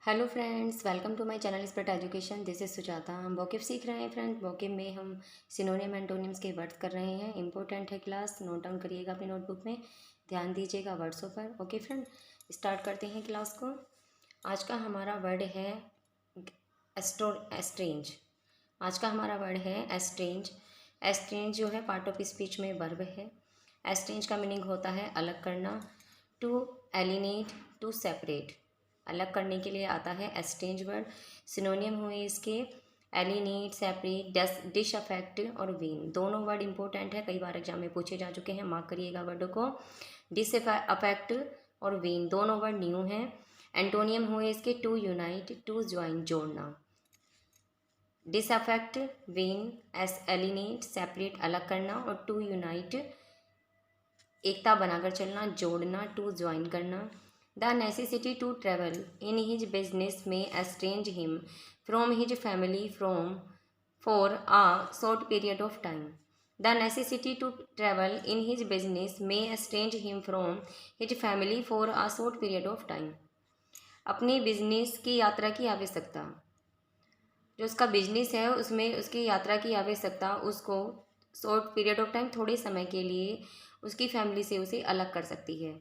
Hello friends, welcome to my channel spread education. This is Sujata. हम vocab सीख रहे हैं फ्रेंड्स। वोकेब में हम सिनोनिम एंटोनिम्स के वर्ड्स कर रहे हैं। इंपॉर्टेंट है क्लास, नोट डाउन करिएगा अपनी नोटबुक में, ध्यान दीजिएगा वर्ड्सों पर। ओके फ्रेंड, स्टार्ट करते हैं क्लास को। आज का हमारा वर्ड है एस्ट्रेंज। आज का हमारा वर्ड है एस्ट्रेंज। एस्ट्रेंज जो है पार्ट ऑफ स्पीच में वर्ब है। एस्ट्रेंज का मीनिंग होता है अलग करना, टू एलिनेट, टू सेपरेट। अलग करने के लिए आता है एस्ट्रेंज वर्ड। सिनोनियम हुए इसके एलिनेट, सेपरेट, डिश अफेक्ट और वीन। दोनों वर्ड इंपॉर्टेंट है, कई बार एग्जाम में पूछे जा चुके हैं, मार्क करिएगा वर्डों को। डिश अफेक्ट और वीन दोनों वर्ड न्यू हैं। एंटोनियम हुए इसके टू यूनाइट, टू ज्वाइन, जोड़ना। डिसअफेक्ट, वीन, एलिनेट, सेपरेट, अलग करना, और टू यूनाइट, एकता बनाकर चलना, जोड़ना, टू ज्वाइन करना। The necessity to travel in his business may estrange him from his family for a short period of time. The necessity to travel in his business may estrange him from his family for a short period of time. अपनी business की यात्रा की आवश्यकता, जो उसका business है उसमें उसकी यात्रा की आवश्यकता उसको शॉर्ट पीरियड ऑफ टाइम, थोड़े समय के लिए उसकी फैमिली से उसे अलग कर सकती है।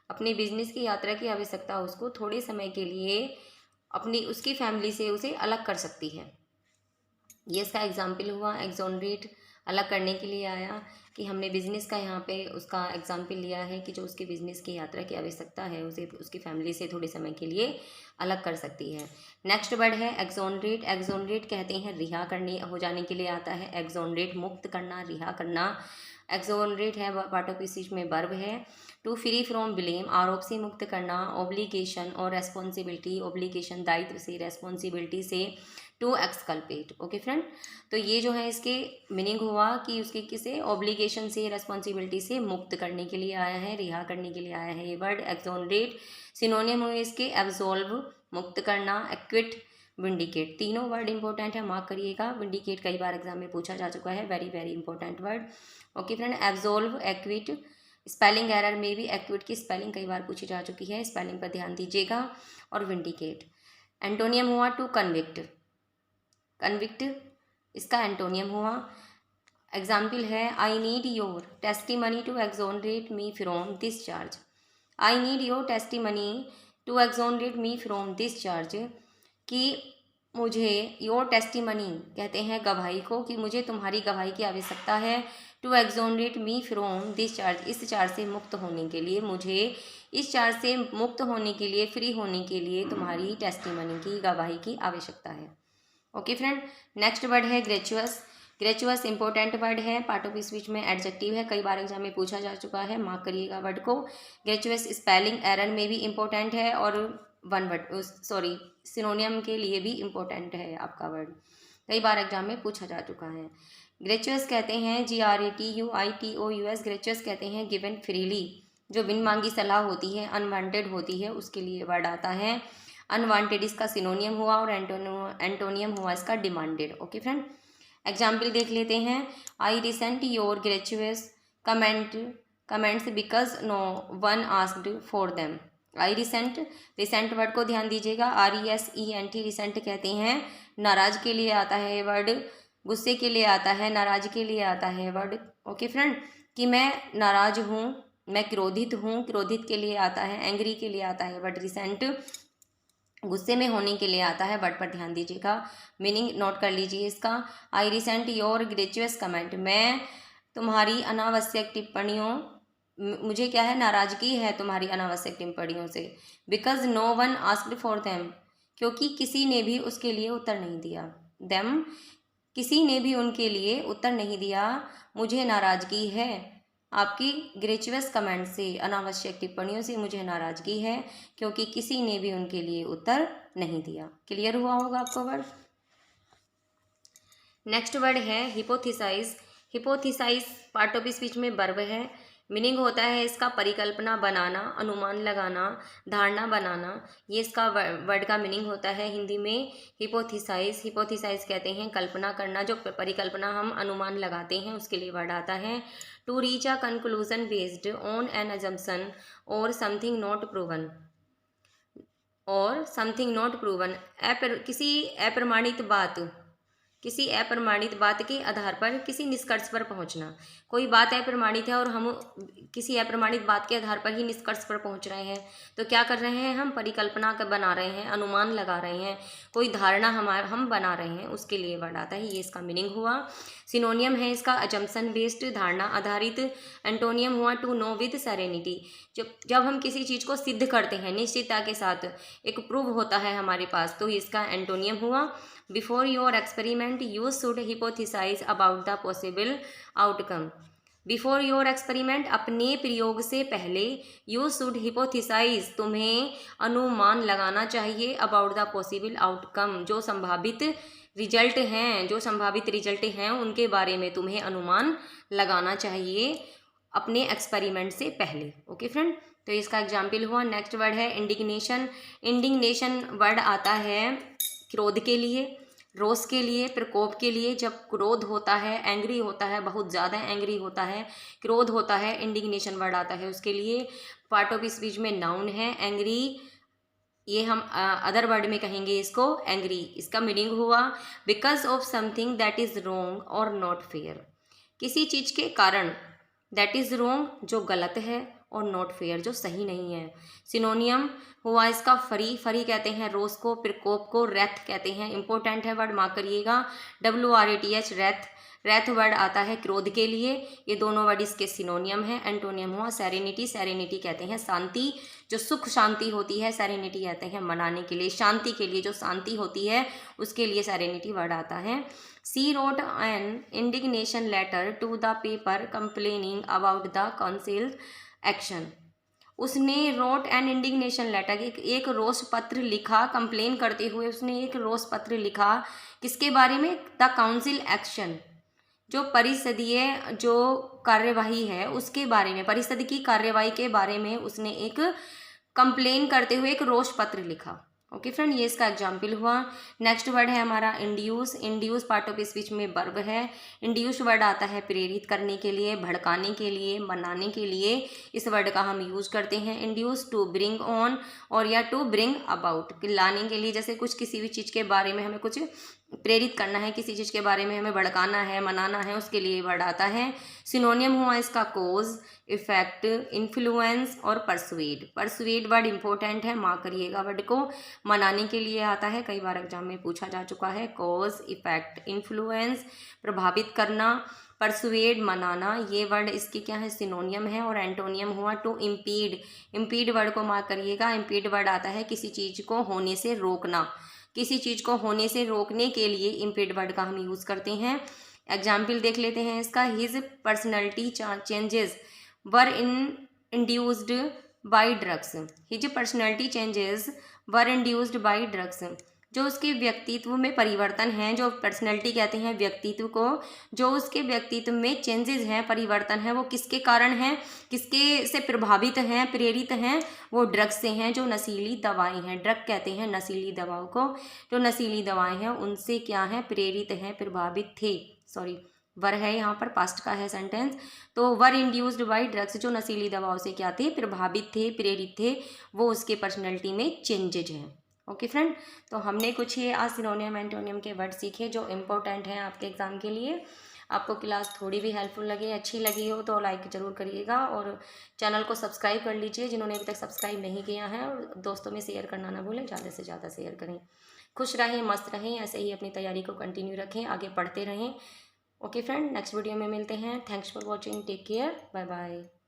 अपनी बिजनेस की यात्रा की आवश्यकता उसको थोड़े समय के लिए अपनी उसकी फैमिली से उसे अलग कर सकती है। ये इसका एग्जाम्पल हुआ। एक्सोनरेट अलग करने के लिए आया कि हमने बिजनेस का यहाँ पे उसका एग्जाम्पल लिया है कि जो उसके बिजनेस की यात्रा की आवश्यकता है उसे उसकी फैमिली से थोड़े समय के लिए अलग कर सकती है। नेक्स्ट वर्ड है एक्सोनरेट। एक्सोनरेट कहते हैं रिहा करने हो जाने के लिए आता है। एक्सोनरेट मुक्त करना, रिहा करना। एक्सोनरेट है पार्ट ऑफ स्पीच में वर्ब है। टू फ्री फ्रॉम ब्लेम, आरोप से मुक्त करना। ऑब्लिगेशन और रेस्पॉन्सिबिलिटी, ऑब्लिगेशन दायित्व से, रेस्पॉन्सिबिलिटी से। To exculpate. ओके फ्रेंड, तो ये जो है इसके मीनिंग हुआ कि उसके किसे ऑब्लिगेशन से, रेस्पॉन्सिबिलिटी से मुक्त करने के लिए आया है, रिहा करने के लिए आया है ये वर्ड एक्सोनरेट। सिनोनियम हुए इसके एब्सॉल्व मुक्त करना, एक्विट, विंडिकेट। तीनों वर्ड इंपॉर्टेंट है, मार्क करिएगा। विंडिकेट कई बार एग्जाम में पूछा जा चुका है, very very important word. Okay friend, absolve, equity. Spelling error में भी एक्विट की स्पेलिंग कई बार पूछी जा चुकी है, स्पेलिंग पर ध्यान दीजिएगा। और विंडिकेट। एंटोनियम हुआ टू कन्विक्ट। कन्विक्ट इसका एंटोनियम हुआ। एग्जाम्पल है I need your testimony to exonerate me from this charge. I need your testimony to exonerate me from this charge, कि मुझे, योर टेस्टिमनी कहते हैं गवाही को, कि मुझे तुम्हारी गवाही की आवश्यकता है। To exonerate me from this charge, इस चार्ज से मुक्त होने के लिए, मुझे इस चार्ज से मुक्त होने के लिए, फ्री होने के लिए तुम्हारी टेस्टिमनी की, गवाही की आवश्यकता है। ओके फ्रेंड, नेक्स्ट वर्ड है ग्रेचुअस। ग्रेचुअस इंपॉर्टेंट वर्ड है, पार्ट ऑफ स्पीच में एडजेक्टिव है, कई बार एग्जाम में पूछा जा चुका है, मार्क करिएगा वर्ड को। ग्रेचुअस स्पेलिंग एरर में भी इंपॉर्टेंट है, और वन वर्ड सिनोनियम के लिए भी इंपॉर्टेंट है आपका वर्ड, कई बार एग्जाम में पूछा जा चुका है। ग्रेचुअस कहते हैं GRATUITOUS। ग्रेचुअस कहते हैं गिवन फ्रीली, जो बिन मांगी सलाह होती है, अनवांटेड होती है, उसके लिए वर्ड आता है। अनवांटेड इसका सिनोनियम हुआ, और एंटोनियम हुआ इसका डिमांडेड। ओके फ्रेंड, एग्जाम्पल देख लेते हैं। I resent your gracious comments because no one asked for them. I resent, resent word को ध्यान दीजिएगा। RESENT, रिसेंट कहते हैं नाराज के लिए आता है वर्ड, गुस्से के लिए आता है, नाराज के लिए आता है वर्ड। ओके फ्रेंड, कि मैं नाराज हूँ, मैं क्रोधित हूँ, क्रोधित के लिए आता है, एंग्री के लिए आता है वर्ड रिसेंट, गुस्से में होने के लिए आता है, वर्ड पर ध्यान दीजिएगा, मीनिंग नोट कर लीजिए इसका। आई रिसेंट योर ग्रेचुअस कमेंट, मैं तुम्हारी अनावश्यक टिप्पणियों, मुझे क्या है, नाराजगी है तुम्हारी अनावश्यक टिप्पणियों से। Because no one asked for them, क्योंकि किसी ने भी उसके लिए उत्तर नहीं दिया। देम, किसी ने भी उनके लिए उत्तर नहीं दिया। मुझे नाराजगी है आपकी ग्रेचुअस कमेंट से, अनावश्यक टिप्पणियों से मुझे नाराजगी है, क्योंकि किसी ने भी उनके लिए उत्तर नहीं दिया। क्लियर हुआ होगा आपको वर्ड। नेक्स्ट वर्ड है हिपोथेसाइज। हिपोथेसाइज पार्ट ऑफ स्पीच में वर्ब है। मीनिंग होता है इसका परिकल्पना बनाना, अनुमान लगाना, धारणा बनाना। ये इसका वर्ड का मीनिंग होता है हिंदी में हिपोथेसाइज। हिपोथेसाइज कहते हैं कल्पना करना, जो परिकल्पना हम अनुमान लगाते हैं उसके लिए वर्ड आता है। To reach a conclusion based on an assumption और समथिंग नॉट प्रूवन। और समथिंग नॉट प्रूवन, किसी अप्रमाणित बात के आधार पर किसी निष्कर्ष पर पहुंचना। कोई बात अप्रमाणित है और हम किसी अप्रमाणित बात के आधार पर ही निष्कर्ष पर पहुंच रहे हैं, तो क्या कर रहे हैं, हम परिकल्पना का बना रहे हैं, अनुमान लगा रहे हैं, कोई धारणा हम बना रहे हैं, उसके लिए वर्ड आता है। ये इसका मीनिंग हुआ। सिनोनियम है इसका अजम्पशन बेस्ड, धारणा आधारित। एंटोनियम हुआ टू नो विद सेरेनिटी, जब हम किसी चीज़ को सिद्ध करते हैं निश्चितता के साथ, एक प्रूव होता है हमारे पास, तो इसका एंटोनियम हुआ। Before your experiment you should hypothesise about the possible outcome. Before your experiment, अपने प्रयोग से पहले, यू शुड हिपोथेसाइज, तुम्हें अनुमान लगाना चाहिए, अबाउट द पॉसिबल आउटकम, जो संभावित रिजल्ट हैं उनके बारे में तुम्हें अनुमान लगाना चाहिए अपने एक्सपेरिमेंट से पहले। ओके फ्रेंड, तो इसका एग्जाम्पल हुआ। नेक्स्ट वर्ड है इंडिग्नेशन। इंडिग्नेशन वर्ड आता है क्रोध के लिए, रोष के लिए, प्रकोप के लिए। जब क्रोध होता है, एंग्री होता है, बहुत ज़्यादा एंग्री होता है, क्रोध होता है, इंडिग्नेशन वर्ड आता है उसके लिए। पार्ट ऑफ स्पीच में नाउन है एंग्री, ये हम अदर वर्ड में कहेंगे इसको एंग्री। इसका मीनिंग हुआ because of something that is wrong और नॉट फेयर, किसी चीज़ के कारण, दैट इज़ रॉन्ग जो गलत है, और नॉट फेयर जो सही नहीं है। सिनोनियम हुआ इसका फरी कहते हैं रोष को, प्रकोप को रेथ कहते हैं। इंपॉर्टेंट है वर्ड, मार्क करिएगा, WRATH, रेथ वर्ड आता है क्रोध के लिए। ये दोनों वर्ड इसके सिनोनियम है। एंटोनियम हुआ सेरेनिटी कहते हैं शांति, जो सुख शांति होती है, सेरेनिटी कहते हैं मनाने के लिए, शांति के लिए, जो शांति होती है उसके लिए सेरेनिटी वर्ड आता है। She wrote an indignation letter to the paper complaining about the council action. उसने रोट एन इंडिग्नेशन लेटर, एक रोष पत्र लिखा, कंप्लेन करते हुए उसने एक रोष पत्र लिखा, किसके बारे में, द काउंसिल एक्शन, जो परिषदीय जो कार्यवाही है उसके बारे में, परिषद की कार्यवाही के बारे में उसने एक कंप्लेन करते हुए एक रोष पत्र लिखा। ओके फ्रेंड, ये इसका एग्जाम्पल हुआ। नेक्स्ट वर्ड है हमारा इंड्यूस पार्ट ऑफ स्पीच में वर्ब है। इंड्यूस वर्ड आता है प्रेरित करने के लिए, भड़काने के लिए, मनाने के लिए, इस वर्ड का हम यूज करते हैं। इंड्यूस टू ब्रिंग ऑन और या टू ब्रिंग अबाउट, लाने के लिए, जैसे कुछ किसी भी चीज़ के बारे में हमें कुछ प्रेरित करना है, किसी चीज़ के बारे में हमें भड़काना है, मनाना है, उसके लिए वर्ड आता है। सिनोनियम हुआ इसका कोज, इफेक्ट, इन्फ्लुएंस और परसुएड वर्ड इंपॉर्टेंट है, मार्क करिएगा वर्ड को। मनाने के लिए आता है, कई बार एग्जाम में पूछा जा चुका है। कॉज, इफेक्ट, इन्फ्लुएंस प्रभावित करना, परसुएड मनाना, ये वर्ड इसके क्या है, सिनोनियम है। और एंटोनियम हुआ टू इम्पीड वर्ड को मार्क करिएगा। इम्पीड वर्ड आता है किसी चीज़ को होने से रोकना, किसी चीज़ को होने से रोकने के लिए इम्पीड वर्ड का हम यूज़ करते हैं। एग्जाम्पल देख लेते हैं इसका। His personality changes were induced by drugs. His personality changes were induced by drugs, जो उसके व्यक्तित्व में परिवर्तन है, जो पर्सनैलिटी कहते हैं व्यक्तित्व को, जो उसके व्यक्तित्व में चेंजेस हैं, परिवर्तन है, वो किसके कारण हैं, किसके से प्रभावित हैं, प्रेरित हैं, वो ड्रग्स से हैं, जो नशीली दवाएं हैं। ड्रग कहते हैं नशीली दवाओं को, जो नशीली दवाएं हैं उनसे क्या है, प्रेरित हैं, प्रभावित थे। वर है यहाँ पर, पास्ट का है सेंटेंस, तो वर इंड्यूस्ड बाई ड्रग्स, जो नशीली दवाओं से क्या थे, प्रभावित थे, प्रेरित थे, वो उसके पर्सनैलिटी में चेंजेज हैं। ओके फ्रेंड, तो हमने कुछ ये आज सिनोनियम एंटोनियम के वर्ड सीखे जो इम्पोर्टेंट हैं आपके एग्जाम के लिए। आपको क्लास थोड़ी भी हेल्पफुल लगी, अच्छी लगी हो तो लाइक ज़रूर करिएगा, और चैनल को सब्सक्राइब कर लीजिए जिन्होंने अभी तक सब्सक्राइब नहीं किया है, और दोस्तों में शेयर करना ना भूलें, ज़्यादा से ज़्यादा शेयर करें। खुश रहें, मस्त रहें, ऐसे ही अपनी तैयारी को कंटिन्यू रखें, आगे पढ़ते रहें। ओके फ्रेंड, नेक्स्ट वीडियो में मिलते हैं। Thanks for watching, take care, bye bye.